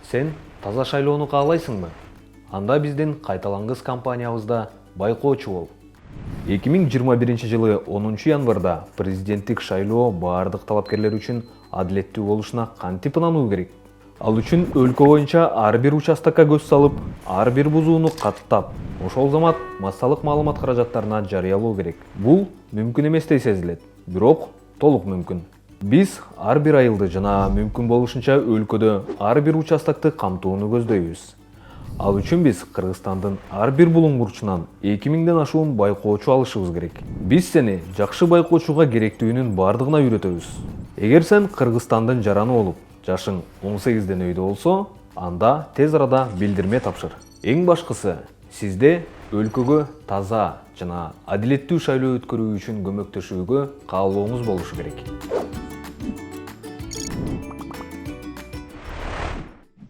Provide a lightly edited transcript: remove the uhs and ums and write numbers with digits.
Сен таза шайлоону каалайсыңбы? Анда биздин кайталангыс компаниябызда байкоочу бол. 2021 жылы 10 январда президенттик шайлоо баардык талапкерлер үчүн адилеттүү болушуна кантип ынануу керек? Ал үчүн өлкө боюнча ар бир участокко көз салып, ар бир бузууну каттап, ошол замат массалык маалымат каражаттарына жарыялоо керек. Бул мүмкүн эместей сезилет, бирок толук мүмкүн. Биз ар бир айылды жана мүмкүн болушунча өлкөдө ар бир участокты камтууну көздөйбүз. Ал үчүн биз Кыргызстандын ар бир булуң бурчунан 2000ден ашуун байкоочу алышыбыз керек. Биз сени жакшы байкоочуга керектүүнүн бардыгына үйрөтөбүз. Эгер сен Кыргызстандын жараны болуп, жашың 18ден өйдө болсо, анда тез арада билдирме тапшыр. Эң башкысы, сизде өлкөгө таза жана адилеттүү шайлоо өткөрүү үчүн көмөктөшүүгө каалооңуз болушу керек.